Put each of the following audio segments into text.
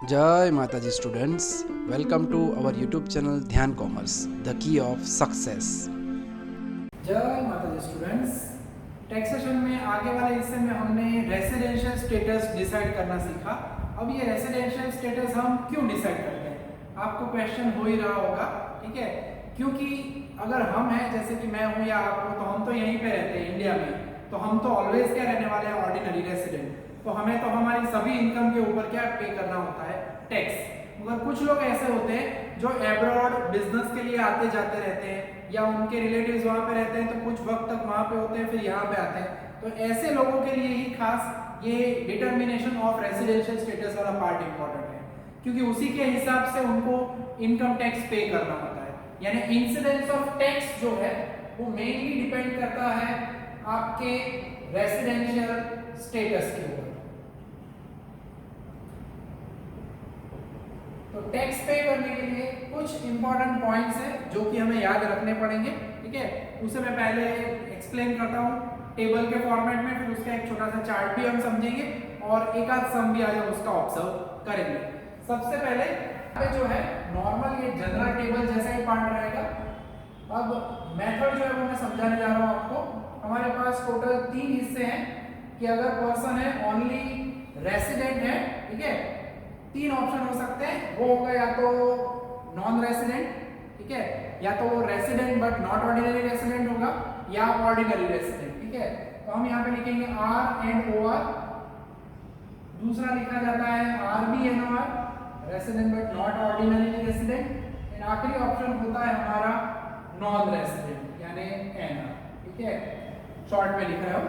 जय माता जी students, welcome to our YouTube channel Dhyan commerce, the key of success. जय माता दी स्टूडेंट्स। टैक्सेशन में आगे वाले हिस्से में हमने रेसिडेंशियल स्टेटस डिसाइड करना सीखा। अब ये रेसिडेंशियल स्टेटस हम क्यों डिसाइड करते हैं, आपको क्वेश्चन हो ही रहा होगा। ठीक है, क्योंकि अगर हम हैं, जैसे कि मैं हूं या आप हो, तो हम तो यहीं पे रहते हैं इंडिया में, तो हम तो ऑलवेज क्या रहने वाले हैं, ऑर्डिनरी रेसिडेंट। तो हमें तो हमारी सभी इनकम के ऊपर क्या पे करना होता है, टैक्स। मगर कुछ लोग ऐसे होते हैं जो एब्रॉड बिजनेस के लिए आते जाते रहते हैं, या उनके रिलेटिव्स वहां पे रहते हैं, तो कुछ वक्त तक वहां पे होते हैं, फिर यहाँ पे आते हैं। तो ऐसे लोगों के लिए ही खास ये डिटर्मिनेशन ऑफ रेसिडेंशियल स्टेटस वाला पार्ट इंपॉर्टेंट है, क्योंकि उसी के हिसाब से उनको इनकम टैक्स पे करना होता है। यानी इंसिडेंस ऑफ टैक्स जो है वो मेनली डिपेंड करता है आपके रेसिडेंशियल स्टेटस के ऊपर। तो टैक्स पे करने के लिए कुछ इंपॉर्टेंट पॉइंट्स हैं जो कि हमें याद रखने पड़ेंगे। ठीक है, उसे मैं पहले एक्सप्लेन करता हूँ टेबल के फॉर्मेट में, फिर उसका एक छोटा सा चार्ट भी हम समझेंगे और एक आध सम भी आज हम उसका ऑब्जर्व करेंगे। सबसे पहले जो है नॉर्मल ये जनरल टेबल जैसा ही पार्ट रहेगा। अब मेथड जो है वो मैं समझाने जा रहा हूँ आपको। हमारे पास टोटल 3 हिस्से हैं कि अगर पर्सन है ओनली रेसिडेंट है, ठीक है, 3 ऑप्शन हो सकते हैं। वो होगा या तो नॉन रेसिडेंट, ठीक है, या तो वो resident but not ordinary resident होगा, या ऑर्डिनरी रेसिडेंट। ठीक है, तो हम यहाँ पे लिखेंगे आर एंड ओ आर। दूसरा लिखा जाता है R B N O R, resident but not ordinary resident. And आखिरी ऑप्शन होता है हमारा नॉन रेसिडेंट यानी एन आर। ठीक है, शॉर्ट में लिख रहा हूं।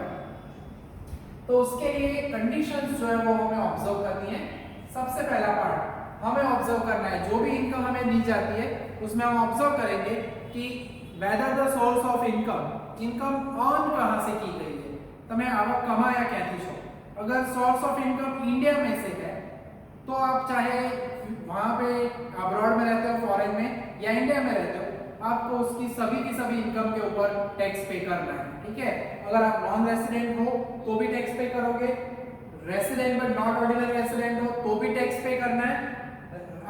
तो उसके लिए कंडीशंस जो है वो हमें ऑब्जर्व करनी है। सबसे पहला पार्ट हमें ऑब्जर्व करना है, जो भी इनकम हमें दी जाती है उसमें हम ऑब्जर्व करेंगे कि whether the source of income earn कहां से की गई है, તમે આવક કમાયા ક્યાંથી છો। अगर सोर्स ऑफ इनकम इंडिया में से है तो आप चाहे वहां पे अब्रॉड में रहते हो, फॉरेन में, या इंडिया में रहते हो, आपको उसकी सभी की सभी इनकम के ऊपर टैक्स पे करना है। ठीक है, अगर आप नॉन रेसिडेंट हो तो भी टैक्स पे करोगे, resident but not ordinary resident हो तो भी टैक्स पे करना है,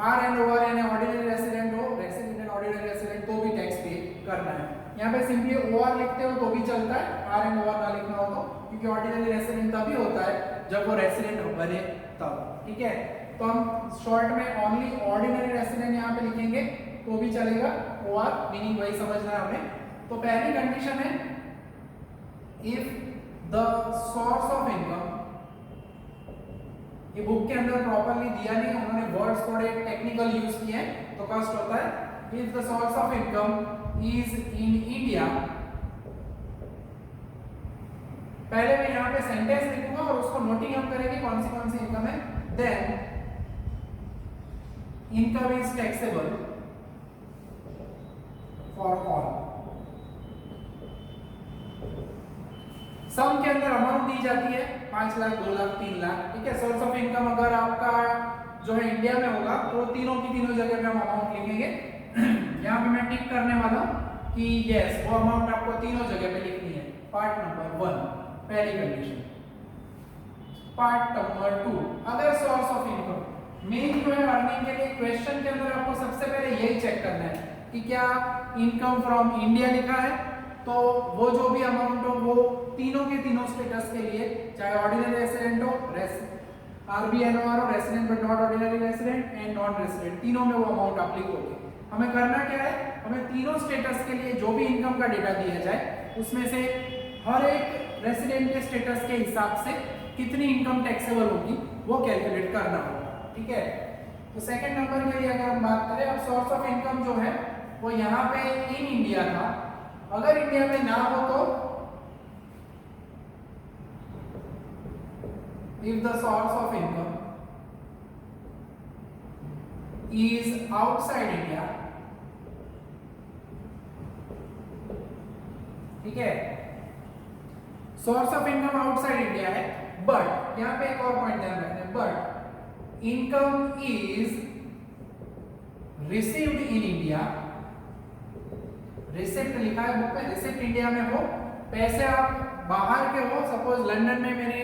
आर एंड ओ आर यानी ऑर्डिनरी रेसिडेंट हो, रेसिडेंट एंड ऑर्डिनरी रेसिडेंट तो भी टैक्स पे करना है। यहाँ पे सिंपली ओ आर लिखते हो तो भी चलता है, आर एंड ओ आर ना लिखना हो तो, क्योंकि ऑर्डिनरी रेसिडेंट तभी होता है जब वो रेसिडेंट बने तब। ठीक है, तो हम शॉर्ट में ओनली ऑर्डिनरी रेसिडेंट यहाँ पे लिखेंगे तो भी चलेगा, ओ आर मीनिंग वही समझना है हमें। तो पहली कंडीशन है if the source of income, ये बुक के अंदर प्रॉपर्ली दिया नहीं, उन्होंने वर्ड्स थोड़े टेक्निकल यूज किए हैं तो कष्ट होता है। If the source of income is in India, पहले मैं यहाँ पे सेंटेंस लिखूंगा और उसको नोटिंग हम करेंगे कौन सी इनकम है। Then income is taxable for all. Sum के अंदर अमाउंट दी जाती है 5 लाख, 2 लाख, 3 लाख। ठीक है, सोर्स ऑफ इनकम अगर आपका जो है इंडिया में होगा तो तीनों की तीनों जगह पे हम अमाउंट लिखेंगे। यहाँ पे मैं टिक करने वाला हूँ कि यस, वो अमाउंट आपको तीनों जगह पे लिखनी है। पार्ट नंबर 1 पहली condition. Part number 2 other source of income. Main जो है अर्निंग के लिए क्वेश्चन के अंदर आपको सबसे पहले यही चेक करना है कि क्या इनकम फ्रॉम इंडिया लिखा है, तो वो जो भी अमाउंट हो वो तीनों के तीनों स्टेटस के लिए, चाहे ऑर्डिनरी रेसिडेंट हो, आरबीएनओआर हो, resident but not ordinary resident, and non resident, तीनों में वो अमाउंट अप्लाई होगी। हमें करना क्या है, हमें तीनों स्टेटस के लिए जो भी इनकम का डेटा दिया जाए उसमें से हर एक रेसिडेंट के स्टेटस के हिसाब से कितनी इनकम टैक्सेबल होगी वो कैलकुलेट करना होगा। ठीक है, तो सेकंड नंबर के लिए अगर हम बात करें, अब सोर्स ऑफ इनकम जो है वो यहाँ पे इन इंडिया था, अगर इंडिया में ना हो तो if the source of income is outside India, ठीक है, source of income outside India है, बट यहां पे एक और पॉइंट ध्यान रखना है, but income is received in India. Receipt लिखा है बुक में, रिसिप्ट इंडिया में हो, पैसे आप बाहर के हो, सपोज लंदन में मेरी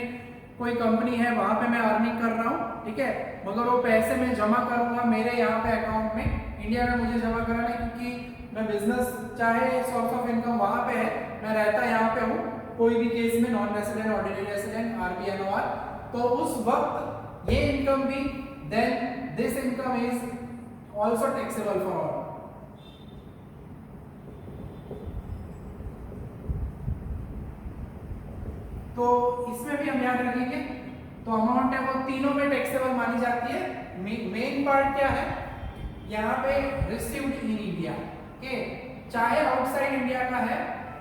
कोई कंपनी है, वहां पे मैं अर्निंग कर रहा हूं, ठीक है, मगर वो पैसे मैं जमा करूंगा मेरे यहाँ पे अकाउंट में, इंडिया में मुझे जमा कराना है, क्योंकि मैं बिजनेस चाहे सोर्स ऑफ इनकम वहां पे है, मैं रहता यहाँ पे हूँ, कोई भी केस में non resident, ordinary resident, RBNOR, तो उस वक्त ये इनकम भी, then this income is also taxable for all. तो इसमें भी हम याद रखेंगे, तो अमाउंट है वो तीनों में टैक्सेबल मानी जाती है। मेन पार्ट क्या है यहाँ पे, रिसीव्ड इन इंडिया के, चाहे आउटसाइड इंडिया का है,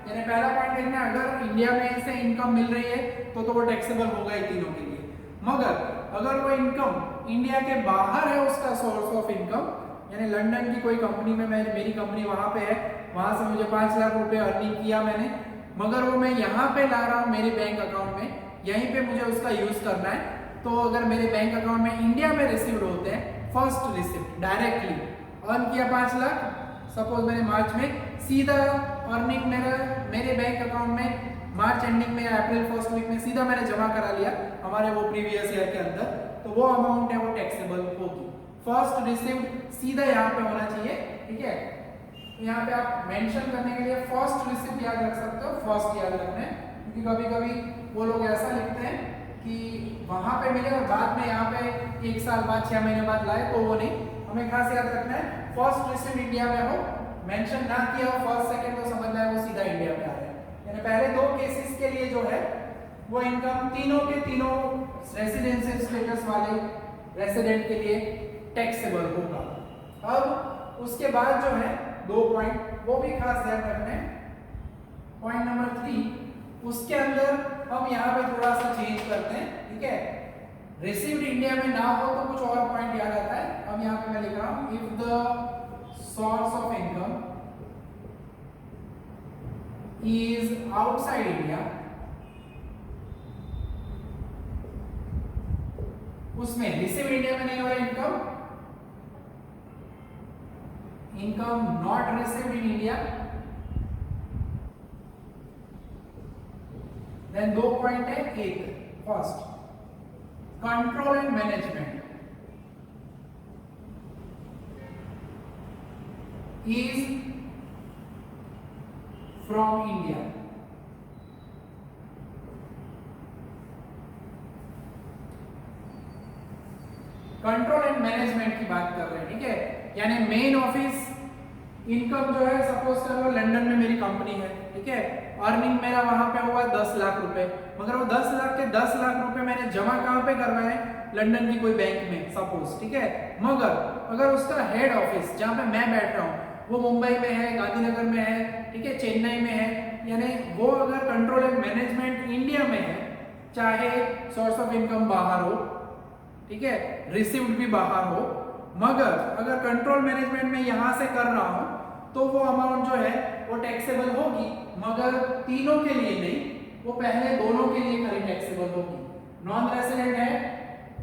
यानी पहला पॉइंट देखना, अगर इंडिया में से इनकम मिल रही है तो वो टैक्सेबल होगा ही तीनों के लिए। मगर अगर वो इनकम इंडिया के बाहर है, उसका सोर्स ऑफ इनकम, यानी लंदन की कोई कंपनी में मेरी कंपनी वहां पे है, वहां से मुझे 5 लाख रुपए अर्निंग किया मैंने, मगर वो मैं यहाँ पे ला रहा हूँ मेरे बैंक अकाउंट में, यहीं पे मुझे उसका यूज करना है, तो अगर मेरे बैंक अकाउंट में इंडिया में रिसीव्ड होते हैं, फर्स्ट रिसिप्ट डायरेक्टली अर्न किया 5 लाख, सपोज मैंने मार्च में, सीधा अर्निंग मेरे बैंक अकाउंट में मार्च एंडिंग में या अप्रैल फर्स्ट वीक में सीधा मैंने जमा करा लिया हमारे वो प्रीवियस ईयर के अंदर, तो वो अमाउंट है वो टैक्सेबल होगी। फर्स्ट रिसीव्ड सीधा यहाँ पे होना चाहिए, ठीक है। तो यहाँ पे आप मेंशन करने के लिए फर्स्ट रिसिप्ट याद रख सकते हो, फर्स्ट याद रखना है, क्योंकि कभी कभी वो लोग ऐसा लिखते हैं कि वहां पे मिले और बाद में यहाँ पे 1 साल बाद 6 महीने बाद लाए, तो वो नहीं, हमें खास याद रखना है फर्स्ट रिसिप्ट इंडिया में हो, मेंशन ना किया हो फर्स्ट सेकंड, तो समझना है वो सीधा इंडिया में आ रहा है। यानी पहले 2 केसेस के लिए जो है वो इनकम तीनों के तीनों रेसिडेंशियल स्टेटस वाले रेसिडेंट के लिए टैक्सेबल होगा। अब उसके बाद जो है 2 पॉइंट वो भी खास ध्यान रखना है। पॉइंट नंबर 3, उसके अंदर हम यहाँ पे थोड़ा सा चेंज करते हैं, ठीक है। रिसीव्ड इंडिया में ना हो तो कुछ और पॉइंट याद आता है। अब यहाँ पे मैं लिख रहा हूँ, if the source of income is outside India, उसमें रिसीव इंडिया में नहीं हो रहा income not received in India, then 2 point है। एक first, control and management is from India, control and management की बात कर रहे हैं, ठीक है। यानी मेन ऑफिस इनकम जो है, सपोज करो लंदन में मेरी कंपनी है, ठीक है, अर्निंग मेरा वहां पे हुआ 10 लाख रुपए, मगर वो 10 लाख के 10 लाख रुपए मैंने जमा कहां पे करवाए, लंदन की कोई बैंक में सपोज, ठीक है। मगर अगर उसका हेड ऑफिस जहां पे मैं बैठ रहा हूं वो मुंबई में है, गांधीनगर में है, ठीक है, चेन्नई में है, यानी वो अगर कंट्रोल एंड मैनेजमेंट इंडिया में है, चाहे सोर्स ऑफ इनकम बाहर हो, ठीक है, रिसीव्ड भी बाहर हो, मगर अगर कंट्रोल मैनेजमेंट में यहां से कर रहा हूं तो वो अमाउंट जो है वो टैक्सेबल होगी, मगर तीनों के लिए नहीं, वो पहले दोनों के लिए करें टैक्सेबल होगी। नॉन रेसिडेंट है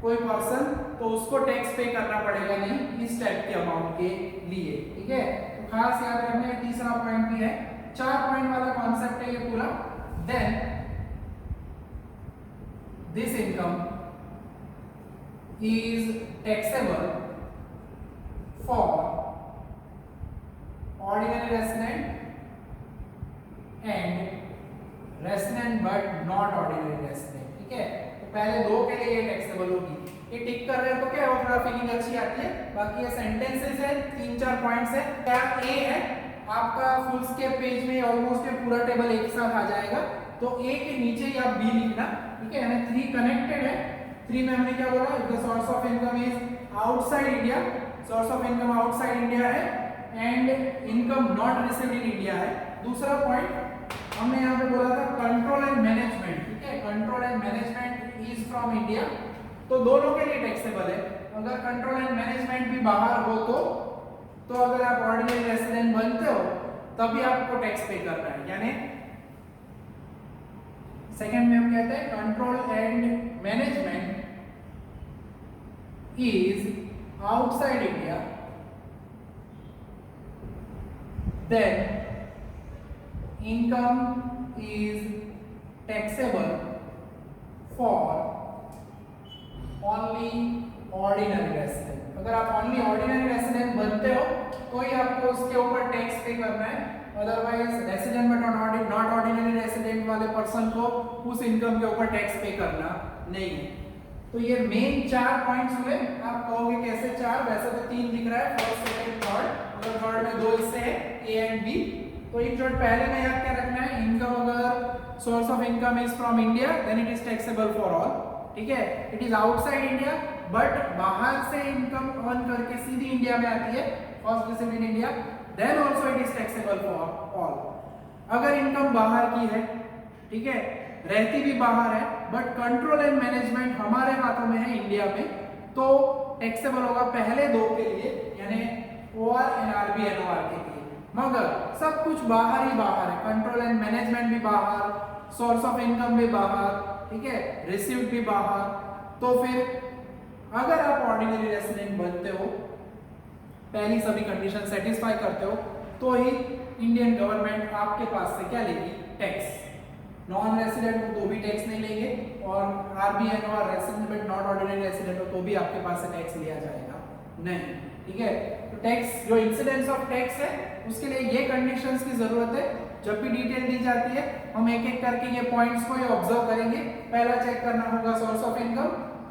कोई पर्सन तो उसको टैक्स पे करना पड़ेगा नहीं इस टाइप के अमाउंट के लिए, ठीक है। तो खास याद रखना, तीसरा पॉइंट भी है, 4 पॉइंट वाला कॉन्सेप्ट है ये पूरा। Then this income is taxable for ordinary resident and resident but not ordinary resident, ठीक है। तो पहले 2 के लिए ये टैक्सेबल होगी, ये टिक कर रहे हैं तो क्या वो थोड़ा फीलिंग अच्छी आती है। बाकी ये सेंटेंसेस है, 3-4 पॉइंट्स है। क्या ए है आपका फुल स्केप पेज में ऑलमोस्ट ये पूरा टेबल एक साथ आ जाएगा, तो ए के नीचे ही आप बी लिखना, ठीक है। यानी 3 कनेक्टेड है। 3 में हमने क्या बोला, if the source of income is outside India, source of income outside India है and income not received in India है। दूसरा पॉइंट हमने यहाँ पे बोला था कंट्रोल एंड मैनेजमेंट, ठीक है, control and management is from India, तो दोनों के लिए टैक्सेबल है। अगर कंट्रोल एंड मैनेजमेंट भी बाहर हो तो अगर आप ऑर्डिनरी रेसिडेंट बनते हो तभी आपको टैक्स पे करना है। यानी सेकंड में हम कहते हैं control and management is outside India, then income is taxable for only ordinary resident. अगर आप ओनली ऑर्डिनरी रेसिडेंट बनते हो तो ही आपको उसके ऊपर टैक्स पे करना है, otherwise resident but not ordinary resident वाले पर्सन को उस इनकम के ऊपर टैक्स पे करना नहीं है। तो ये मेन 4 पॉइंट्स हुए। आप कहोगे कैसे 4? वैसे तो 3 दिख रहा है, फर्स्ट सेकंड थर्ड, मतलब थर्ड में 2 हिस्से हैं, ए एंड बी। तो इन शॉर्ट पहले में याद क्या रखना है, इनकम अगर source of income is from India then it is taxable for all, ठीक है। It is outside India but बाहर से इनकम अर्न करके सीधी इंडिया में आती है, first received in India, then also it is taxable for all. अगर income बाहर की है, ठीक है, रहती भी बाहर है बट कंट्रोल एंड मैनेजमेंट हमारे हाथों में है इंडिया में, तो टैक्सेबल होगा पहले 2 के लिए, यानी ओआर एनआरबी एनओआर के लिए। मगर सब कुछ बाहर ही बाहर है, कंट्रोल एंड मैनेजमेंट भी बाहर, सोर्स ऑफ इनकम भी बाहर, ठीक है, रिसीव्ड भी बाहर। तो फिर अगर आप ऑर्डिनरी रेसिडेंट बनते हो, पहली सभी कंडीशन सेटिस्फाई करते हो, तो ही इंडियन गवर्नमेंट आपके पास से क्या लेगी, टैक्स। नॉन रेसिडेंट हो तो भी टैक्स नहीं लेंगे, और आरबीएन और resident but not ordinary resident हो तो भी आपके पास से टैक्स लिया जाएगा नहीं, ठीक है। तो टैक्स जो इंसिडेंस ऑफ टैक्स है उसके लिए ये कंडीशंस की जरूरत है। जब भी डिटेल दी जाती है हम एक एक करके ये पॉइंट्स को ऑब्जर्व करेंगे। पहला चेक करना होगा सोर्स ऑफ इनकम,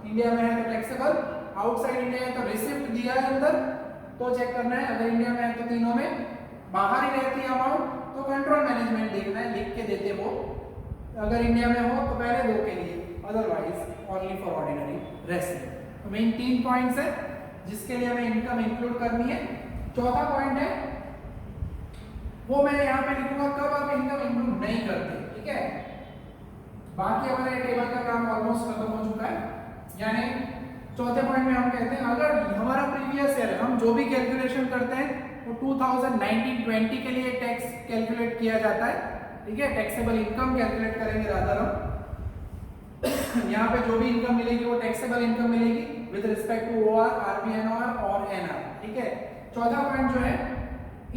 इंडिया में है तो टैक्सेबल, आउटसाइड इंडिया है तो रिसिप्ट दिया है अंदर तो चेक करना है, अगर इंडिया में है तो तीनों में बाहर ही रहती है अमाउंट तो कंट्रोल मैनेजमेंट देखना है, लिख के देते वो, अगर इंडिया में हो तो पहले 2 के लिए, otherwise only for ordinary resident. तो मेन 3 पॉइंट्स है जिसके लिए हमें इनकम इंक्लूड करनी है। चौथा पॉइंट है वो मैं यहाँ पे लिखूंगा कब आप इनकम इंक्लूड नहीं करते, ठीक है। बाकी हमारे टेबल का काम ऑलमोस्ट खत्म हो चुका है, यानी चौथे पॉइंट में हम कहते हैं अगर हमारा प्रीवियस ईयर हम जो भी कैलकुलेशन करते हैं वो 2019-20 के लिए टैक्स कैलकुलेट किया जाता है, ठीक है, टैक्सेबल इनकम कैलकुलेट करेंगे रादर हम। यहाँ पे जो भी इनकम मिलेगी वो टैक्सेबल इनकम मिलेगी विद रिस्पेक्ट टू ओआर, आरबीएनओआर और एनआर, ठीक है। चौथा पॉइंट जो है,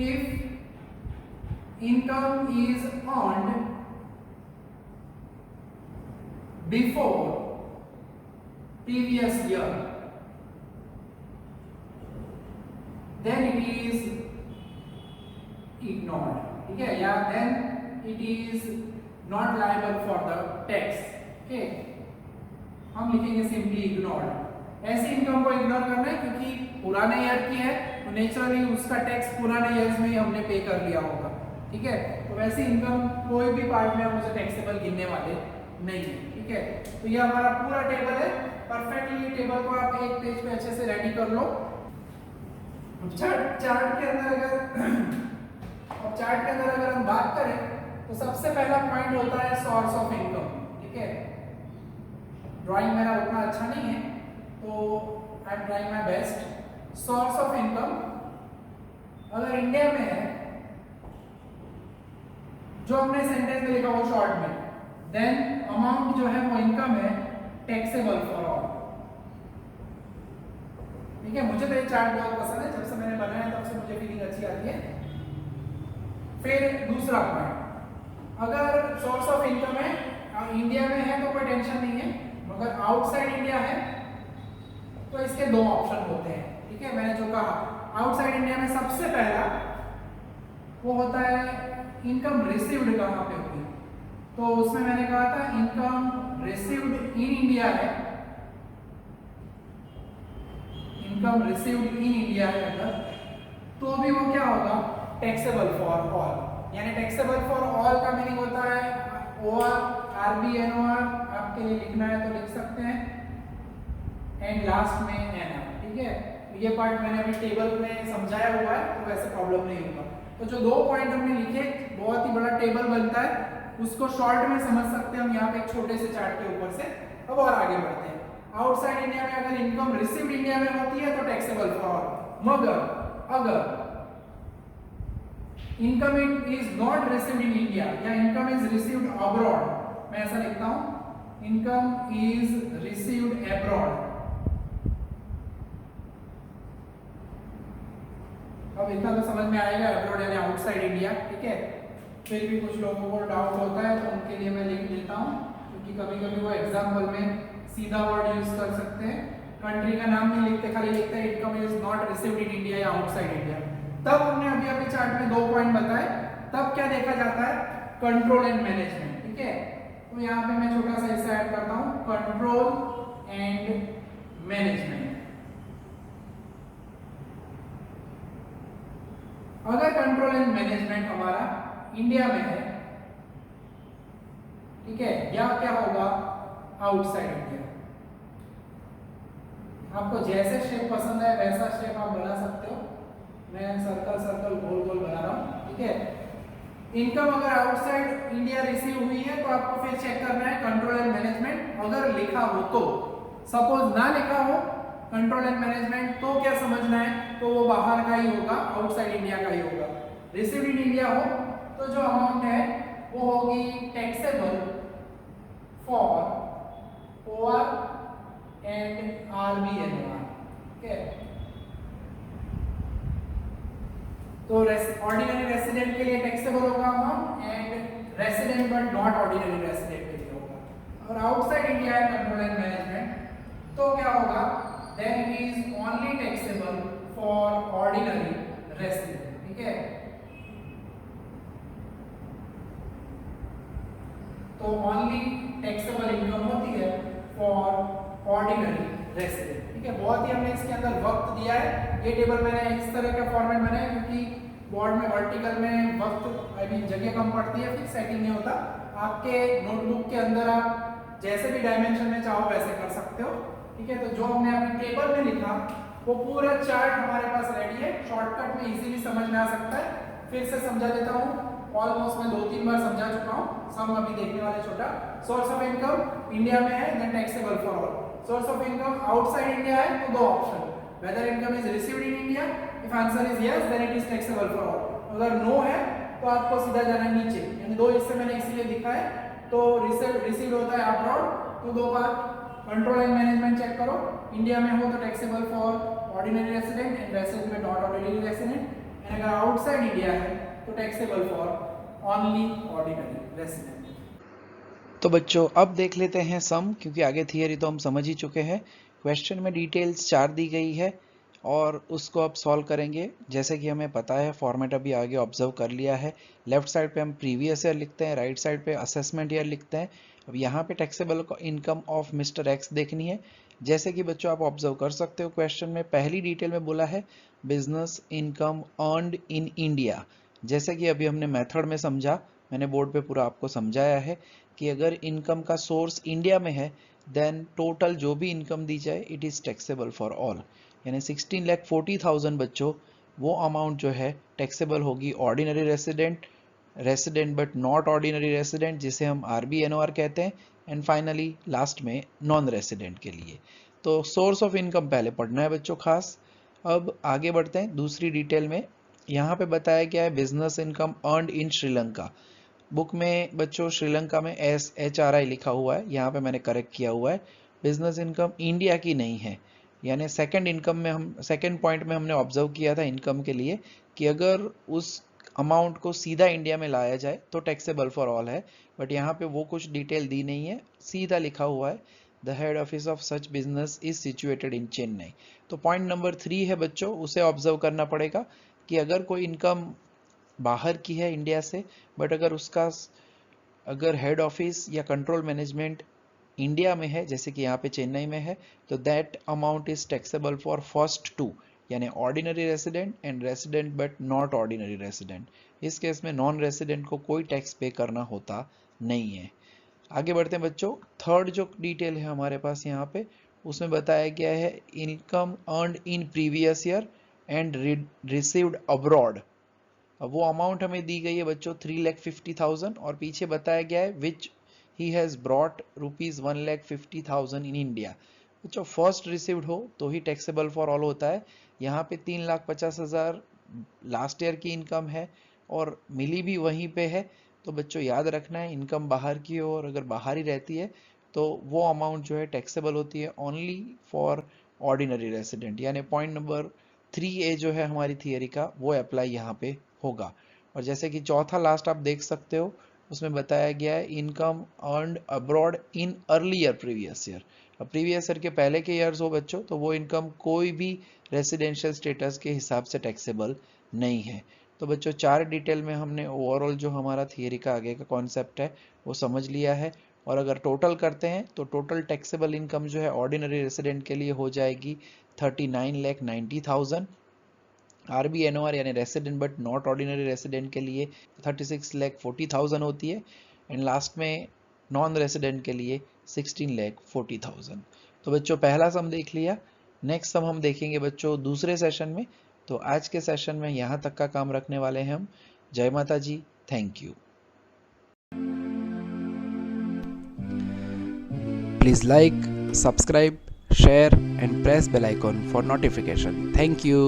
if income is earned before previous year then it is ignored, ठीक है, या then it is not liable for the tax, okay. हम लिखेंगे सिंपली ignored। ऐसी इनकम को इग्नोर करना है क्योंकि पुराने ईयर की है तो नेचुरली उसका टैक्स पुराने ईयर्स में ही हमने पे कर लिया होगा, ठीक है। तो वैसी इनकम कोई भी पार्ट में हम उसे टैक्सेबल गिनने वाले नहीं है, ठीक है। तो ये हमारा पूरा टेबल है, परफेक्टली टेबल को आप एक पेज पे अच्छे से रेडी कर लो। चार्ट के अंदर अगर हम बात करें तो सबसे पहला पॉइंट होता है सोर्स ऑफ इनकम, ठीक है। ड्राइंग मेरा उतना अच्छा नहीं है तो I am trying my best. Source of income अगर इंडिया में है, जो हमने सेंटेंस में लिखा वो शॉर्ट में, देन अमाउंट जो है वो इनकम है टैक्सेबल फॉर ऑल, ठीक है। मुझे तो ये चार्ट बहुत पसंद है, जब से मैंने बनाया तब से मुझे फीलिंग अच्छी आती है। फिर दूसरा पॉइंट, अगर सोर्स ऑफ इनकम है इंडिया में है तो कोई टेंशन नहीं है, मगर आउटसाइड इंडिया है तो इसके 2 ऑप्शन होते हैं, ठीक है। मैंने जो कहा आउटसाइड इंडिया में सबसे पहला वो होता है इनकम रिसीव्ड कहाँ पे होगी, तो उसमें मैंने कहा था इनकम रिसीव्ड इन इंडिया है, इनकम रिसीव्ड इन इंडिया है अगर, तो भी वो क्या होगा, टैक्सेबल फॉर ऑल। यानी टैक्सेबल फॉर ऑल का मीनिंग होता है ओआर, आरबीएनओआर, आपके लिए लिखना है तो लिख सकते हैं, एंड लास्ट में एनआर, ठीक है। ये पार्ट मैंने अभी टेबल में समझाया हुआ है तो वैसे प्रॉब्लम नहीं होगा। तो जो 2 पॉइंट हमने लिखे बहुत ही बड़ा टेबल बनता है, उसको शॉर्ट में समझ सकते हैं हम यहाँ पे एक छोटे से चार्ट के ऊपर से। अब और आगे बढ़ते हैं। आउटसाइड इंडिया में अगर इनकम रिसीव्ड इंडिया में होती है तो टैक्सेबल फॉर ऑल, मगर अगर income is not received in India या इनकम इज रिसीव्ड अब्रॉड, मैं ऐसा लिखता हूं इनकम इज रिसीव्ड अब्रॉड। अब इतना तो समझ में आएगा, अब्रॉड यानी आउटसाइड इंडिया, ठीक है। फिर भी कुछ लोगों को डाउट होता है तो उनके लिए मैं लिख देता हूं, क्योंकि कभी कभी वो एग्जाम्पल में सीधा वर्ड यूज कर सकते हैं। कंट्री का नाम नहीं लिखते, खाली लिखते हैं income is not received in India या आउटसाइड इंडिया। तब हमने अभी अभी चार्ट में 2 पॉइंट बताए, तब क्या देखा जाता है, कंट्रोल एंड मैनेजमेंट। ठीक है, तो यहाँ पे मैं छोटा सा इसे ऐड करता हूँ, कंट्रोल एंड मैनेजमेंट। अगर कंट्रोल एंड मैनेजमेंट हमारा इंडिया में है, ठीक है, या क्या होगा आउटसाइड इंडिया। आपको जैसे शेप पसंद है वैसा शेप आप बना सकते हो, मैं सर्कल सर्कल गोल गोल बना रहा हूं। ठीक है, इनकम अगर आउटसाइड इंडिया रिसीव हुई है तो आपको फिर चेक करना है कंट्रोल एंड मैनेजमेंट। अगर लिखा हो तो, सपोज ना लिखा हो कंट्रोल एंड मैनेजमेंट, तो क्या समझना है, तो वो बाहर का ही होगा, आउटसाइड इंडिया का ही होगा। रिसीव्ड इन इंडिया हो तो जो अमाउंट है वो होगी taxable for OR and RBNOR. ठीक है, तो ऑर्डिनरी रेसिडेंट के लिए टैक्सेबल होगा amount and resident but not ordinary resident के लिए होगा। और आउटसाइड इंडिया है कंट्रोल एंड मैनेजमेंट तो क्या होगा, then it is only taxable for ordinary resident. ठीक है, तो ओनली टैक्सेबल इनकम होती है फॉर ऑर्डिनरी रेसिडेंट। ठीक है, बहुत ही हमने इसके अंदर वक्त दिया है। ये टेबल मैंने इस तरह का फॉर्मेट बनाया क्योंकि बोर्ड में वर्टिकल में वक्त आई मीन जगह कम पड़ती है, फिर सेटिंग नहीं होता। आपके नोटबुक के अंदर आप जैसे भी डायमेंशन में चाहो वैसे कर सकते हो। ठीक है, तो जो हमने अपनी टेबल में लिखा वो पूरा चार्ट हमारे पास रेडी है, शॉर्टकट में इजीली समझ में आ सकता है। फिर से समझा देता हूँ, ऑलमोस्ट मैं 2-3 बार समझा चुका हूँ, सम अभी देखने वाले छोटा। सोर्स ऑफ इनकम इंडिया में है, then taxable for all. Source of income outside India है तो 2 option, whether income is received in India, if answer is yes then it is taxable for all. अगर नो है तो आपको सीधा जाना है नीचे, यानी 2 हिस्से मैंने इसीलिए दिखा है। तो रिसीव्ड होता है अब्रॉड तो 2 बार कंट्रोल एंड मैनेजमेंट चेक करो, इंडिया में हो तो taxable for ordinary resident and resident में नॉट ऑर्डिनरी रेसिडेंट, एंड अगर आउटसाइड इंडिया है तो taxable for only ordinary resident. तो बच्चों अब देख लेते हैं सम, क्योंकि आगे थियरी तो हम समझ ही चुके हैं। क्वेश्चन में डिटेल्स 4 दी गई है और उसको अब सॉल्व करेंगे। जैसे कि हमें पता है, फॉर्मेट अभी आगे ऑब्जर्व कर लिया है। लेफ्ट साइड पे हम प्रीवियस ईयर लिखते हैं, राइट साइड पे असेसमेंट ईयर लिखते हैं। अब यहाँ पे taxable income of mister x देखनी है। जैसे कि बच्चों आप ऑब्जर्व कर सकते हो, क्वेश्चन में पहली डिटेल में बोला है business income earned in India. जैसे कि अभी हमने मेथड में समझा, मैंने बोर्ड पे पूरा आपको समझाया है कि अगर इनकम का सोर्स इंडिया में है देन टोटल जो भी इनकम दी जाए it is taxable for all, यानी 16,40,000 बच्चों वो अमाउंट जो है टैक्सेबल होगी ordinary resident, resident but not ordinary resident जिसे हम आरबीएनओआर कहते हैं, एंड फाइनली लास्ट में नॉन रेसिडेंट के लिए। तो सोर्स ऑफ इनकम पहले पढ़ना है बच्चों खास। अब आगे बढ़ते हैं दूसरी डिटेल में। यहाँ पे बताया गया है बिजनेस इनकम अर्नड इन श्रीलंका। बुक में बच्चों श्रीलंका में SHRI लिखा हुआ है, यहाँ पे मैंने करेक्ट किया हुआ है। बिजनेस इनकम इंडिया की नहीं है, यानी सेकंड इनकम में हम सेकंड पॉइंट में हमने ऑब्जर्व किया था इनकम के लिए कि अगर उस अमाउंट को सीधा इंडिया में लाया जाए तो टैक्सेबल फॉर ऑल है, बट यहाँ पे वो कुछ डिटेल दी नहीं है, सीधा लिखा हुआ है the head office of such business is situated in Chennai. तो पॉइंट नंबर 3 है बच्चों, उसे ऑब्जर्व करना पड़ेगा कि अगर कोई इनकम बाहर की है इंडिया से, बट अगर हेड ऑफिस या कंट्रोल मैनेजमेंट इंडिया में है, जैसे कि यहाँ पे चेन्नई में है, तो that amount is taxable for first 2, यानी ordinary resident and resident but not ordinary resident. इस केस में नॉन रेसिडेंट को कोई टैक्स पे करना होता नहीं है। आगे बढ़ते हैं बच्चों, थर्ड जो डिटेल है हमारे पास यहाँ पे, उसमें बताया गया है income earned in previous year and received abroad. अब वो अमाउंट हमें दी गई है बच्चों 3,50,000 और पीछे बताया गया है which he has brought ₹1,50,000 in India. बच्चों फर्स्ट रिसीव्ड हो तो ही टैक्सेबल फॉर ऑल होता है। यहाँ पे 3,50,000 लास्ट ईयर की इनकम है और मिली भी वहीं पे है। तो बच्चों याद रखना है इनकम बाहर की हो और अगर बाहर ही रहती है तो वो अमाउंट जो है टैक्सेबल होती है ओनली फॉर ऑर्डिनरी रेसिडेंट, यानी पॉइंट नंबर 3A जो है हमारी थियरी का वो अप्लाई यहाँ पे होगा। और जैसे कि चौथा लास्ट आप देख सकते हो, उसमें बताया गया है income earned abroad in earlier previous year. अब प्रीवियस ईयर के पहले के ईयर्स हो बच्चों, तो वो इनकम कोई भी रेसिडेंशियल स्टेटस के हिसाब से टैक्सेबल नहीं है। तो बच्चों 4 डिटेल में हमने ओवरऑल जो हमारा थियरी का आगे का कॉन्सेप्ट है वो समझ लिया है। और अगर टोटल करते हैं तो टोटल टैक्सेबल इनकम जो है ऑर्डिनरी रेसिडेंट के लिए हो जाएगी 39,90,000। RBNOR यानी resident but not ordinary resident के लिए 36,40,000 होती है। एंड लास्ट में नॉन रेसिडेंट के लिए 16,40,000। तो बच्चों पहला सम देख लिया। नेक्स्ट सम हम देखेंगे बच्चों दूसरे सेशन में। तो आज के सेशन में यहाँ तक का काम रखने वाले हैं हम। जय माता जी, thank you. Please like, subscribe, share and press bell icon for notification. Thank you.